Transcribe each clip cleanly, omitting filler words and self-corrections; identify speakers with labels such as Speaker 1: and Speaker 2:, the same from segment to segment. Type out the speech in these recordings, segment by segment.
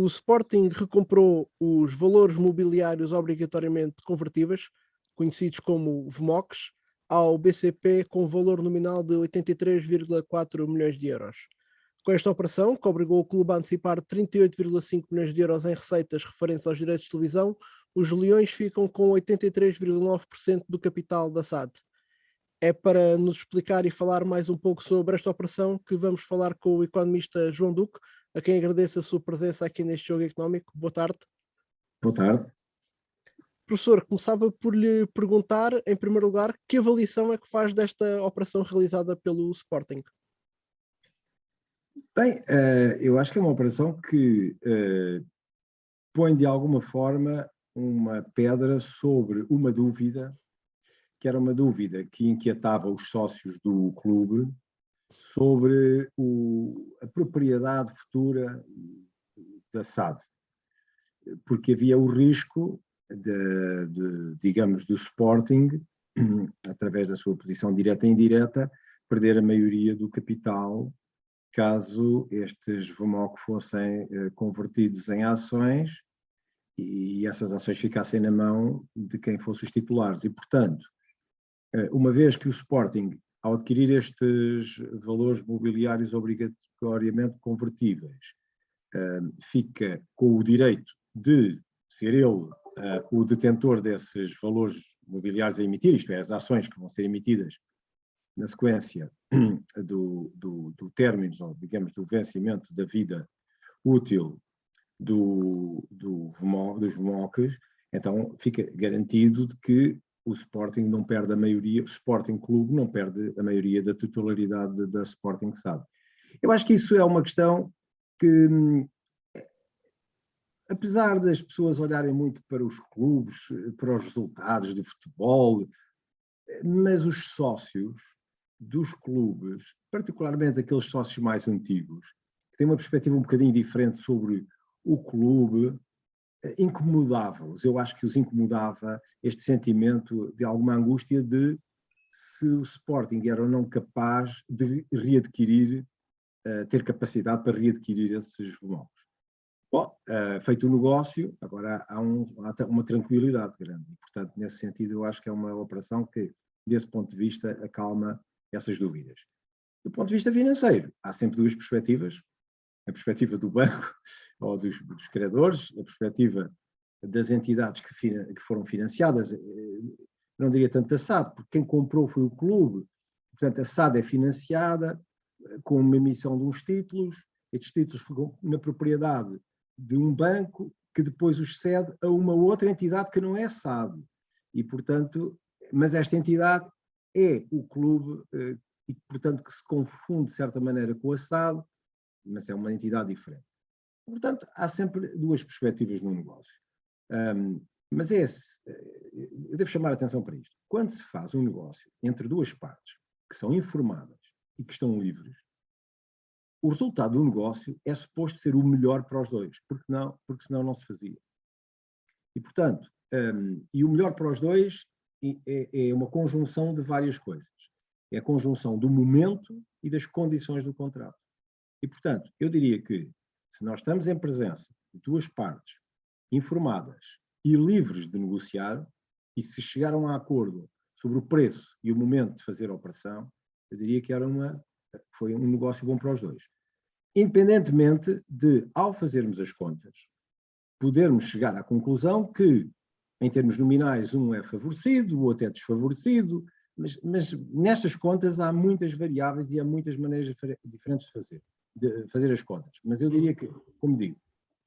Speaker 1: Sporting recomprou os valores mobiliários obrigatoriamente convertíveis, conhecidos como VMOCs, ao BCP com valor nominal de 83,4 milhões de euros. Com esta operação, que obrigou o clube a antecipar 38,5 milhões de euros em receitas referentes aos direitos de televisão, os Leões ficam com 83,9% do capital da SAD. É para nos explicar e falar mais um pouco sobre esta operação que vamos falar com o economista João Duque, a quem agradeço a sua presença aqui neste Jogo Económico. Boa tarde.
Speaker 2: Boa tarde.
Speaker 1: Professor, começava por lhe perguntar, em primeiro lugar, que avaliação é que faz desta operação realizada pelo Sporting?
Speaker 2: Bem, eu acho que é uma operação que põe de alguma forma uma pedra sobre uma dúvida, que era uma dúvida que inquietava os sócios do clube sobre a propriedade futura da SAD, porque havia o risco digamos, do Sporting, através da sua posição direta e indireta, perder a maioria do capital caso estes VMOC fossem convertidos em ações e essas ações ficassem na mão de quem fosse os titulares. E, portanto, uma vez que o Sporting, ao adquirir estes valores mobiliários obrigatoriamente convertíveis, fica com o direito de ser ele o detentor desses valores mobiliários a emitir, isto é, as ações que vão ser emitidas na sequência do término, digamos, do vencimento da vida útil dos VMOCs, então fica garantido de que o Sporting não perde a maioria, o Sporting Clube não perde a maioria da titularidade da Sporting SAD. Eu acho que isso é uma questão que, apesar das pessoas olharem muito para os clubes, para os resultados de futebol, mas os sócios dos clubes, particularmente aqueles sócios mais antigos, que têm uma perspectiva um bocadinho diferente sobre o clube, incomodava-os. Eu acho que os incomodava este sentimento de alguma angústia de se o Sporting era ou não capaz de readquirir, ter capacidade para readquirir esses VMOCs. Bom, feito o negócio, agora há uma tranquilidade grande. E, portanto, nesse sentido, eu acho que é uma operação que, desse ponto de vista, acalma essas dúvidas. Do ponto de vista financeiro, há sempre duas perspectivas. A perspectiva do banco ou dos credores, a perspectiva das entidades que foram financiadas, não diria tanto da SAD, porque quem comprou foi o clube. Portanto, a SAD é financiada com uma emissão de uns títulos, estes títulos ficam na propriedade de um banco que depois os cede a uma outra entidade que não é SAD. E, portanto, mas esta entidade é o clube e, portanto, que se confunde de certa maneira com a SAD, mas é uma entidade diferente. Portanto, há sempre duas perspectivas no negócio. Mas eu devo chamar a atenção para isto. Quando se faz um negócio entre duas partes que são informadas e que estão livres, o resultado do negócio é suposto ser o melhor para os dois, porque senão não se fazia. E, portanto, e o melhor para os dois é uma conjunção de várias coisas. É a conjunção do momento e das condições do contrato. E, portanto, eu diria que se nós estamos em presença de duas partes informadas e livres de negociar, e se chegaram a acordo sobre o preço e o momento de fazer a operação, eu diria que foi um negócio bom para os dois. Independentemente de, ao fazermos as contas, podermos chegar à conclusão que, em termos nominais, um é favorecido, o outro é desfavorecido, mas nestas contas há muitas variáveis e há muitas maneiras diferentes de fazer as contas. Mas eu diria que, como digo,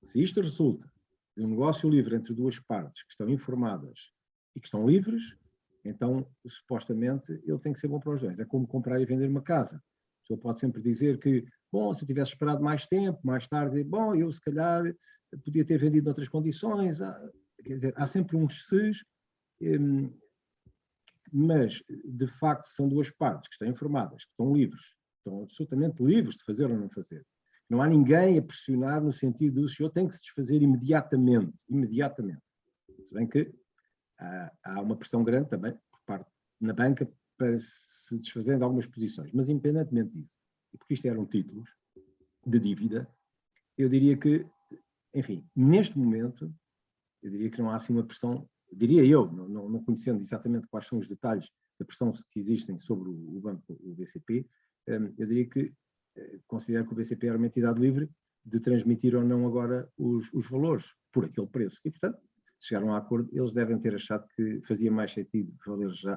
Speaker 2: se isto resulta de um negócio livre entre duas partes que estão informadas e que estão livres, então, supostamente, ele tem que ser bom para os dois. É como comprar e vender uma casa. A pessoa pode sempre dizer que, bom, se eu tivesse esperado mais tempo, mais tarde, bom, eu se calhar podia ter vendido noutras condições. Quer dizer, há sempre uns ses, mas, de facto, são duas partes que estão informadas, que estão livres, estão absolutamente livres de fazer ou não fazer. Não há ninguém a pressionar no sentido do senhor tem que se desfazer imediatamente. Se bem que há uma pressão grande também por parte na banca para se desfazer de algumas posições. Mas, independentemente disso, e porque isto eram títulos de dívida, eu diria que enfim, neste momento, eu diria que não há assim uma pressão, diria eu, não conhecendo exatamente quais são os detalhes da pressão que existem sobre o banco, o BCP, eu diria que considero que o BCP era uma entidade livre de transmitir ou não agora os valores por aquele preço. E, portanto, se chegaram a acordo, eles devem ter achado que fazia mais sentido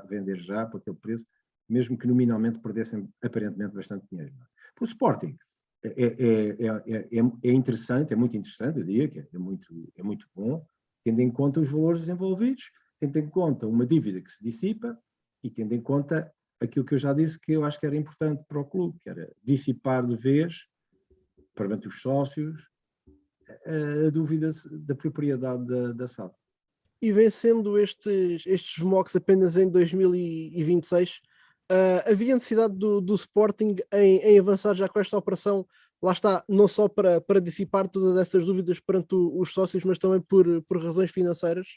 Speaker 2: vender já por aquele preço, mesmo que nominalmente perdessem aparentemente bastante dinheiro. Para o Sporting, é interessante, é muito interessante, eu diria que é muito bom, tendo em conta os valores envolvidos, tendo em conta uma dívida que se dissipa e tendo em conta aquilo que eu já disse que eu acho que era importante para o clube, que era dissipar de vez, perante os sócios, a dúvida da propriedade da SAD.
Speaker 1: E vencendo estes mocks apenas em 2026, havia necessidade do Sporting em avançar já com esta operação, lá está, não só para dissipar todas essas dúvidas perante os sócios, mas também por razões financeiras?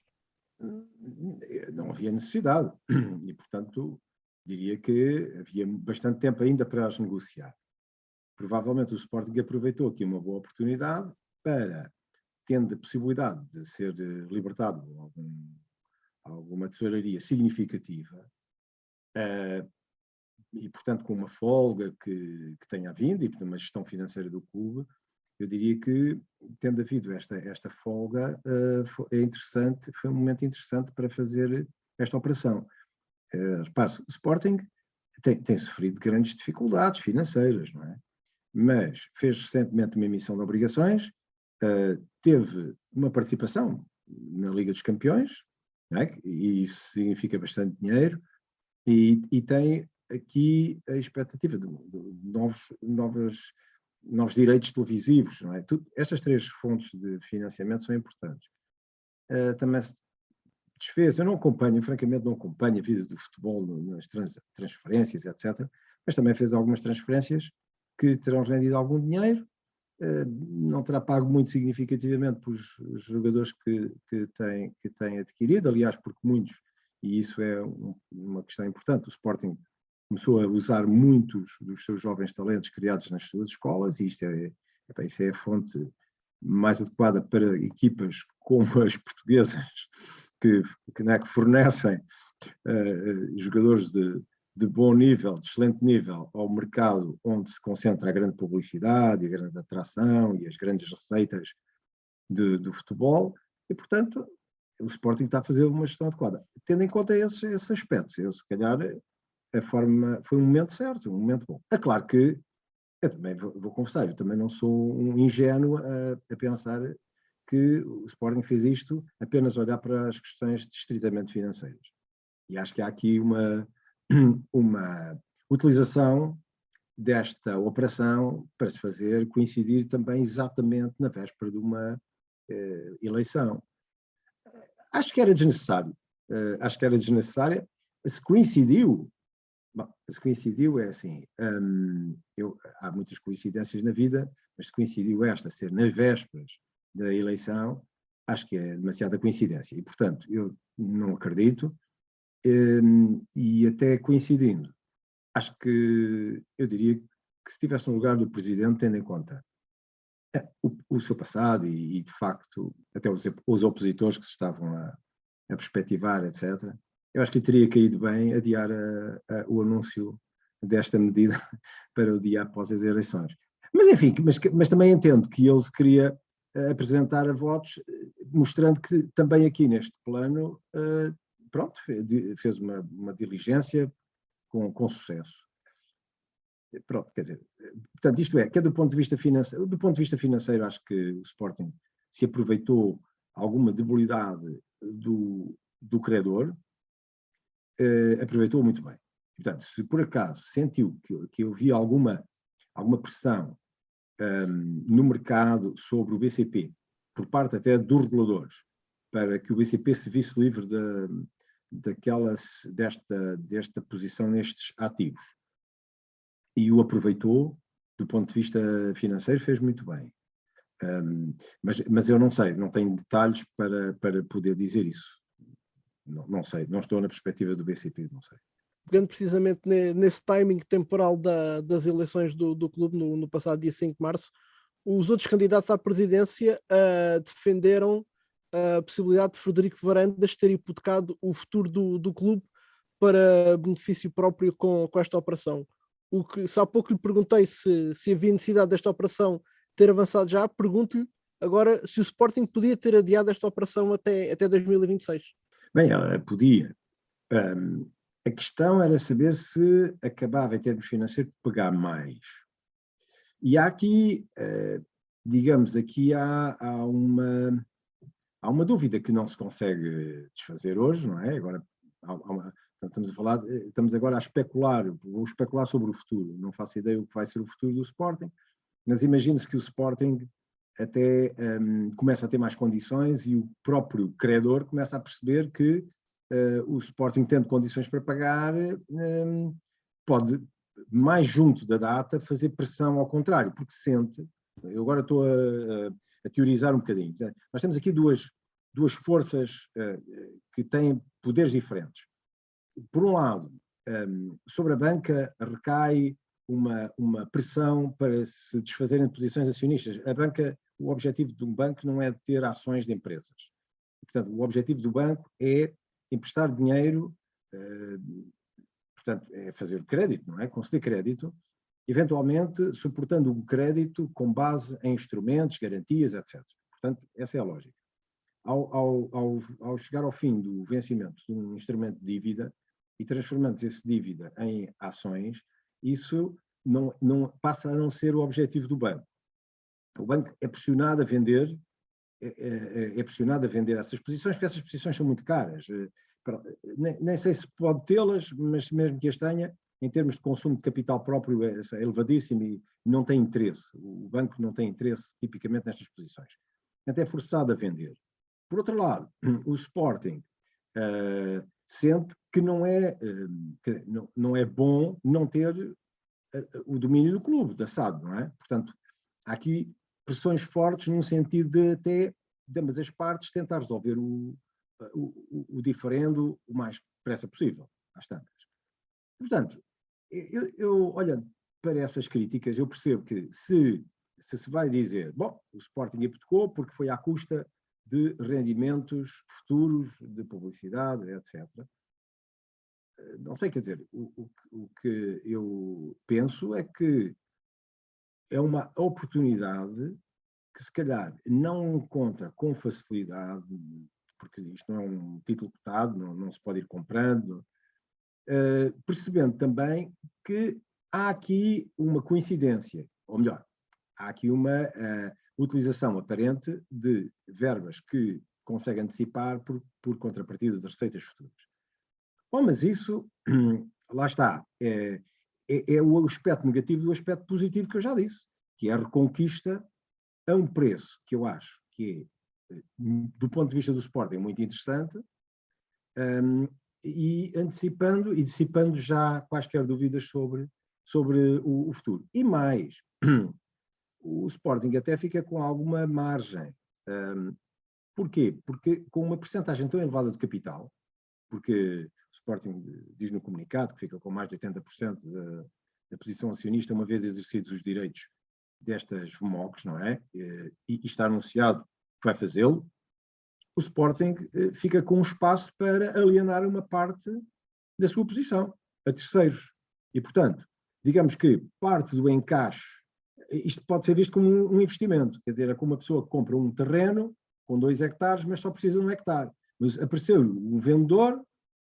Speaker 2: Não havia necessidade e, portanto, diria que havia bastante tempo ainda para as negociar. Provavelmente o Sporting aproveitou aqui uma boa oportunidade para, tendo a possibilidade de ser libertado alguma tesouraria significativa, e, portanto, com uma folga que tenha havido e uma gestão financeira do clube, eu diria que, tendo havido esta folga, é interessante, foi um momento interessante para fazer esta operação. Repare-se, o Sporting tem sofrido grandes dificuldades financeiras, não é? Mas fez recentemente uma emissão de obrigações, teve uma participação na Liga dos Campeões, não é? E isso significa bastante dinheiro, e tem aqui a expectativa de novos direitos televisivos, não é? Estas três fontes de financiamento são importantes. Também se desfez, eu não acompanho, francamente não acompanho a vida do futebol nas transferências, etc., mas também fez algumas transferências que terão rendido algum dinheiro, não terá pago muito significativamente por os jogadores que tem adquirido, aliás, porque muitos, e isso é uma questão importante, o Sporting começou a usar muitos dos seus jovens talentos criados nas suas escolas, e isso é a fonte mais adequada para equipas como as portuguesas, que fornecem jogadores de bom nível, de excelente nível, ao mercado onde se concentra a grande publicidade, a grande atração e as grandes receitas do futebol, e, portanto, o Sporting está a fazer uma gestão adequada. Tendo em conta esses aspectos, se calhar foi um momento certo, um momento bom. É claro que, eu também vou confessar, eu também não sou um ingênuo a pensar que o Sporting fez isto apenas olhar para as questões estritamente financeiras. E acho que há aqui uma utilização desta operação para se fazer coincidir também exatamente na véspera de uma eleição. Acho que era desnecessário. Se coincidiu, é assim, há muitas coincidências na vida, mas se coincidiu esta ser nas vésperas da eleição, acho que é demasiada coincidência. E, portanto, eu não acredito, e até coincidindo, acho que eu diria que se estivesse no lugar do Presidente, tendo em conta o seu passado e, de facto, até os opositores que se estavam a perspectivar, etc., eu acho que teria caído bem adiar o anúncio desta medida para o dia após as eleições. Mas, enfim, mas também entendo que ele se queria apresentar a votos, mostrando que também aqui neste plano, pronto, fez uma diligência com sucesso. Pronto, quer dizer, portanto, isto é, que é do ponto de vista financeiro, acho que o Sporting se aproveitou alguma debilidade do credor, aproveitou muito bem. Portanto, se por acaso sentiu que havia alguma pressão no mercado sobre o BCP, por parte até dos reguladores, para que o BCP se visse livre desta posição nestes ativos, e o aproveitou, do ponto de vista financeiro, fez muito bem. Mas eu não sei, não tenho detalhes para poder dizer isso. Não sei, não estou na perspectiva do BCP, não sei.
Speaker 1: Pegando precisamente nesse timing temporal das eleições do clube no passado dia 5 de março, os outros candidatos à presidência defenderam a possibilidade de Frederico Varandas ter hipotecado o futuro do clube para benefício próprio com esta operação. Se há pouco lhe perguntei se havia necessidade desta operação ter avançado já, pergunto-lhe agora se o Sporting podia ter adiado esta operação até 2026.
Speaker 2: Bem, ela podia. A questão era saber se acabava, em termos financeiros, de pagar mais. E há aqui, digamos, aqui há uma dúvida que não se consegue desfazer hoje, não é? Agora, estamos agora a especular, vou especular sobre o futuro, não faço ideia do que vai ser o futuro do Sporting, mas imagine-se que o Sporting até começa a ter mais condições e o próprio credor começa a perceber que o Sporting, tendo condições para pagar, pode, mais junto da data, fazer pressão ao contrário, porque sente, eu agora estou a teorizar um bocadinho, nós temos aqui duas forças que têm poderes diferentes. Por um lado, sobre a banca recai uma pressão para se desfazerem de posições acionistas. A banca, o objetivo de um banco não é ter ações de empresas. Portanto, o objetivo do banco é emprestar dinheiro, portanto, é fazer crédito, não é? Conceder crédito, eventualmente suportando o crédito com base em instrumentos, garantias, etc. Portanto, essa é a lógica. Ao chegar ao fim do vencimento de um instrumento de dívida e transformando essa dívida em ações, isso não passa a não ser o objetivo do banco. O banco é pressionado a vender, essas posições, porque essas posições são muito caras. Nem sei se pode tê-las, mas mesmo que as tenha, em termos de consumo de capital próprio, é elevadíssimo e não tem interesse. O banco não tem interesse, tipicamente, nestas posições. Portanto, é forçado a vender. Por outro lado, o Sporting sente que não é bom não ter o domínio do clube, da SAD, não é? Portanto, há aqui pressões fortes num sentido de até, de ambas as partes, tentar resolver o diferendo o mais depressa possível, às tantas. Portanto, eu olhando para essas críticas, eu percebo que se vai dizer, bom, o Sporting hipotecou porque foi à custa de rendimentos futuros, de publicidade, etc. Não sei, quer dizer, o que eu penso é que é uma oportunidade que se calhar não encontra com facilidade, porque isto não é um título cotado, não se pode ir comprando, percebendo também que há aqui uma coincidência, ou melhor, há aqui uma utilização aparente de verbas que consegue antecipar por contrapartida de receitas futuras. Bom, mas isso, lá está, é o aspecto negativo do aspecto positivo que eu já disse, que é a reconquista a um preço que eu acho que é, do ponto de vista do Sporting, muito interessante, e antecipando e dissipando já quaisquer dúvidas sobre o futuro. E mais, o Sporting até fica com alguma margem. Porquê? Porque com uma percentagem tão elevada de capital, porque o Sporting diz no comunicado que fica com mais de 80% da posição acionista, uma vez exercidos os direitos destas VMOCs, não é? E está anunciado que vai fazê-lo, o Sporting fica com um espaço para alienar uma parte da sua posição a terceiros. E, portanto, digamos que parte do encaixe, isto pode ser visto como um investimento, quer dizer, é como uma pessoa que compra um terreno com 2 hectares, mas só precisa de 1 hectare. Mas apareceu um vendedor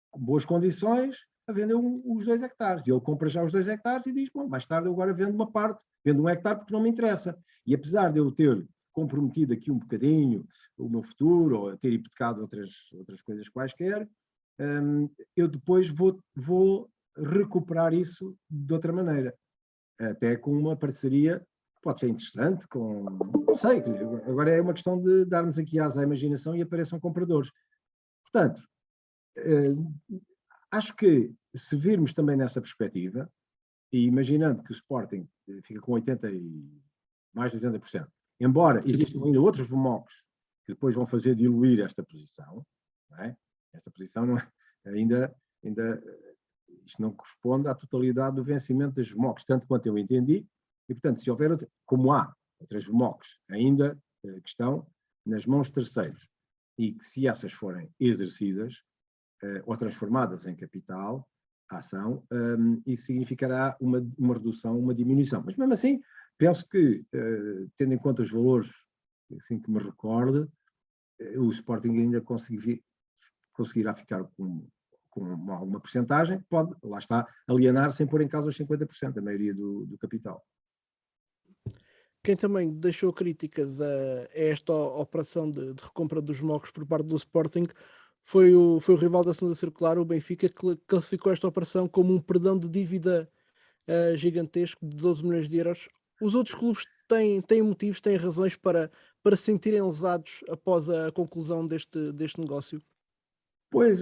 Speaker 2: com boas condições a vender os 2 hectares. E ele compra já os 2 hectares e diz, bom, mais tarde eu agora vendo uma parte, vendo 1 hectare porque não me interessa. E apesar de eu ter comprometido aqui um bocadinho o meu futuro, ou ter hipotecado outras coisas quaisquer, eu depois vou recuperar isso de outra maneira. Até com uma parceria que pode ser interessante, não sei, agora é uma questão de darmos aqui asa à imaginação e apareçam compradores. Portanto, acho que se virmos também nessa perspectiva, e imaginando que o Sporting fica com mais de 80%, embora existam ainda outros VMOCs que depois vão fazer diluir esta posição, não é? Esta posição não é, ainda isto não corresponde à totalidade do vencimento das VMOCs, tanto quanto eu entendi, e portanto, se houver, como há outras VMOCs ainda que estão nas mãos de terceiros e que, se essas forem exercidas ou transformadas em capital, a ação, isso significará uma redução, uma diminuição. Mas, mesmo assim, penso que, tendo em conta os valores, assim que me recordo, o Sporting ainda conseguirá ficar com alguma porcentagem, pode, lá está, alienar sem pôr em causa os 50%, a maioria do capital.
Speaker 1: Quem também deixou críticas a esta operação de recompra dos MOCs por parte do Sporting foi o rival da segunda circular, o Benfica, que classificou esta operação como um perdão de dívida gigantesco de 12 milhões de euros. Os outros clubes têm motivos, têm razões para se sentirem lesados após a conclusão deste negócio?
Speaker 2: Pois,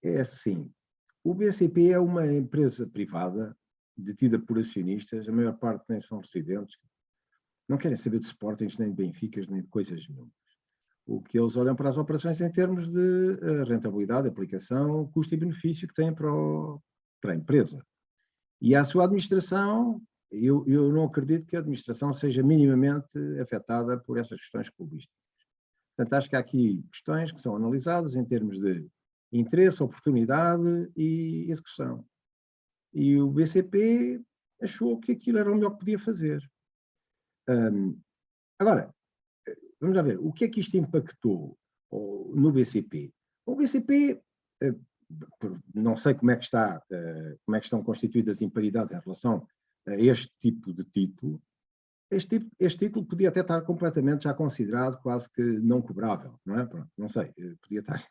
Speaker 2: é assim, o BCP é uma empresa privada detida por acionistas, a maior parte nem são residentes, não querem saber de Sportings, nem de Benficas, nem de coisas nenhumas. O que eles olham para as operações em termos de rentabilidade, aplicação, custo e benefício que têm para a empresa. E a sua administração, eu não acredito que a administração seja minimamente afetada por essas questões clubísticas. Portanto, acho que há aqui questões que são analisadas em termos de interesse, oportunidade e execução. E o BCP achou que aquilo era o melhor que podia fazer. Agora, vamos lá ver, o que é que isto impactou no BCP? O BCP, não sei como é que estão constituídas as imparidades em relação a este tipo de título. Este título podia até estar completamente já considerado quase que não cobrável, não é? Pronto, não sei, podia estar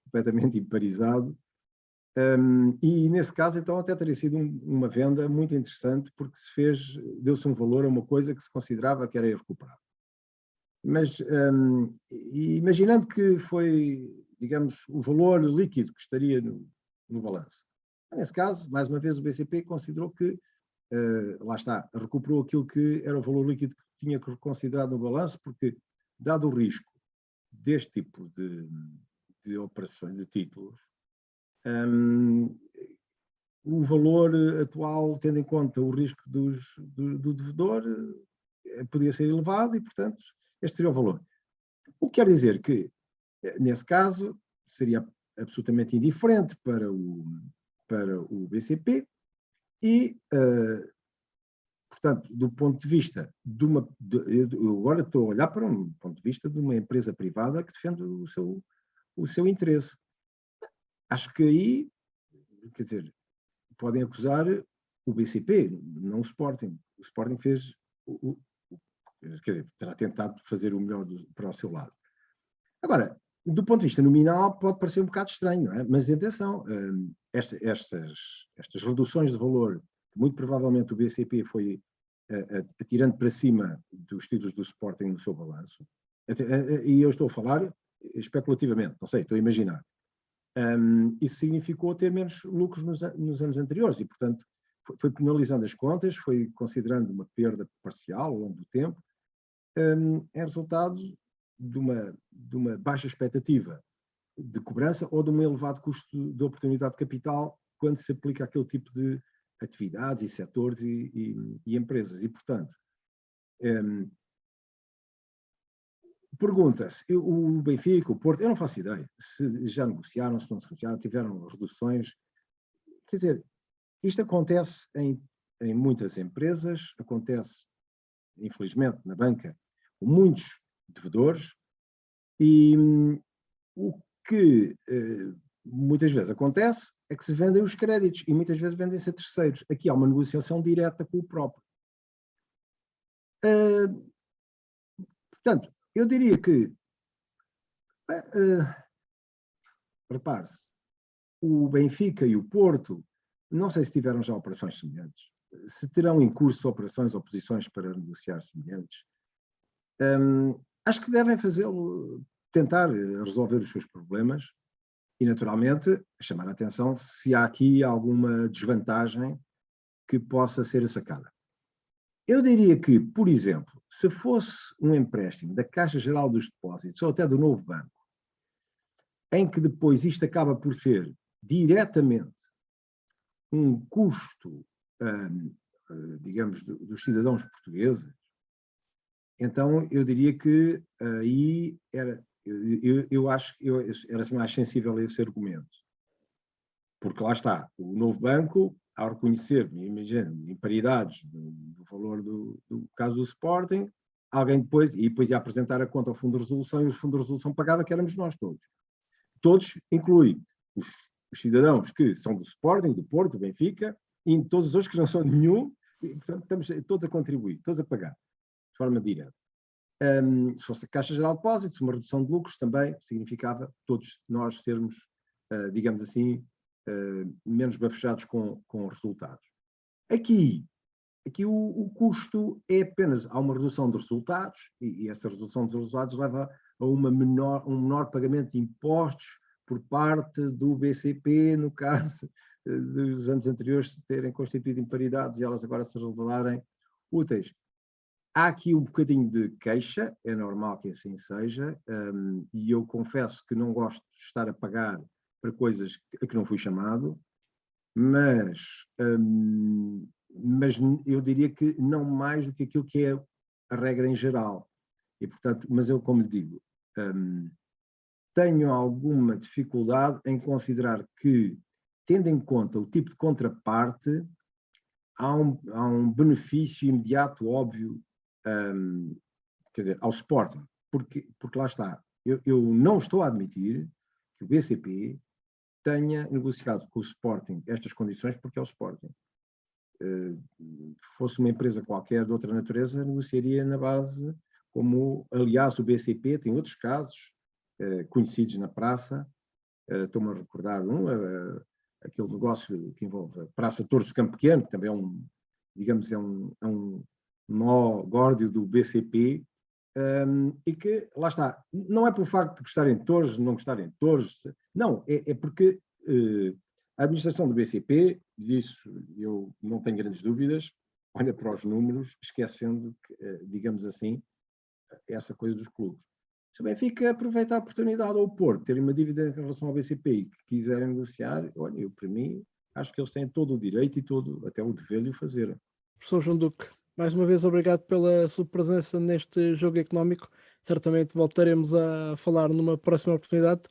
Speaker 2: completamente imparizado. E nesse caso, então, até teria sido uma venda muito interessante, porque deu-se um valor a uma coisa que se considerava que era irrecuperável. Mas, imaginando que foi, digamos, o valor líquido que estaria no balanço. Nesse caso, mais uma vez, o BCP considerou que, lá está, recuperou aquilo que era o valor líquido que tinha considerado no balanço, porque, dado o risco deste tipo de operações, de títulos, o valor atual, tendo em conta o risco do devedor, podia ser elevado e, portanto, este seria o valor. O que quer dizer que, nesse caso, seria absolutamente indiferente para o BCP e, portanto, do ponto de vista eu agora estou a olhar para um ponto de vista de uma empresa privada que defende o seu interesse. Acho que aí, quer dizer, podem acusar o BCP, não o Sporting. O Sporting fez, quer dizer, terá tentado fazer o melhor para o seu lado. Agora, do ponto de vista nominal, pode parecer um bocado estranho, não é? Mas atenção, estas reduções de valor, que muito provavelmente o BCP foi atirando para cima dos títulos do Sporting no seu balanço, e eu estou a falar especulativamente, não sei, estou a imaginar. Isso significou ter menos lucros nos anos anteriores e, portanto, foi penalizando as contas, foi considerando uma perda parcial ao longo do tempo, é resultado de uma baixa expectativa de cobrança ou de um elevado custo de oportunidade de capital quando se aplica aquele tipo de atividades e setores e empresas. E, portanto, pergunta-se, o Benfica, o Porto, eu não faço ideia se já negociaram, se não negociaram, tiveram reduções. Quer dizer, isto acontece em muitas empresas, acontece, infelizmente, na banca, com muitos devedores, e o que muitas vezes acontece é que se vendem os créditos, e muitas vezes vendem-se a terceiros. Aqui há uma negociação direta com o próprio. Portanto, eu diria que, repare-se, o Benfica e o Porto, não sei se tiveram já operações semelhantes, se terão em curso operações ou posições para negociar semelhantes. Acho que devem fazê-lo, tentar resolver os seus problemas e, naturalmente, chamar a atenção se há aqui alguma desvantagem que possa ser sacada. Eu diria que, por exemplo, se fosse um empréstimo da Caixa Geral dos Depósitos ou até do Novo Banco, em que depois isto acaba por ser diretamente um custo digamos, dos cidadãos portugueses, então eu diria que aí eu acho que eu era mais sensível a esse argumento. Porque lá está, o novo banco, ao reconhecer, imagina, imparidades do valor do caso do Sporting, alguém depois ia apresentar a conta ao Fundo de Resolução e o Fundo de Resolução pagava, que éramos nós todos. Todos, inclui os cidadãos que são do Sporting, do Porto, do Benfica, e todos os outros que não são de nenhum, e, portanto, estamos todos a contribuir, todos a pagar, de forma direta. Se fosse a Caixa Geral de Depósitos, uma redução de lucros também significava todos nós sermos, digamos assim, menos bafejados com resultados. Aqui o custo é apenas, há uma redução de resultados, e essa redução dos resultados leva a um menor pagamento de impostos por parte do BCP, no caso dos anos anteriores terem constituído imparidades e elas agora se revelarem úteis. Há aqui um bocadinho de queixa, é normal que assim seja, e eu confesso que não gosto de estar a pagar para coisas a que não fui chamado, mas eu diria que não mais do que aquilo que é a regra em geral. E, portanto, mas eu, como lhe digo, tenho alguma dificuldade em considerar que, tendo em conta o tipo de contraparte, há um benefício imediato, óbvio, quer dizer, ao Sporting, porque lá está, eu não estou a admitir que o BCP tenha negociado com o Sporting estas condições, porque é o Sporting. Fosse uma empresa qualquer de outra natureza, negociaria na base, como aliás o BCP tem outros casos conhecidos na praça, estou-me a recordar aquele negócio que envolve a Praça Torres de Campo Pequeno, que também é digamos, é um nó górdio do BCP, e que, lá está, não é por facto de gostarem de Torres, não gostarem de Torres, não, é porque a administração do BCP, disso eu não tenho grandes dúvidas, olha para os números, esquecendo, digamos assim, essa coisa dos clubes. Se o Benfica aproveita a oportunidade ao Porto, terem uma dívida em relação ao BCP e que quiserem negociar, olha, eu, para mim, acho que eles têm todo o direito e até o dever de o fazer.
Speaker 1: Professor João Duque, mais uma vez obrigado pela sua presença neste jogo económico. Certamente voltaremos a falar numa próxima oportunidade.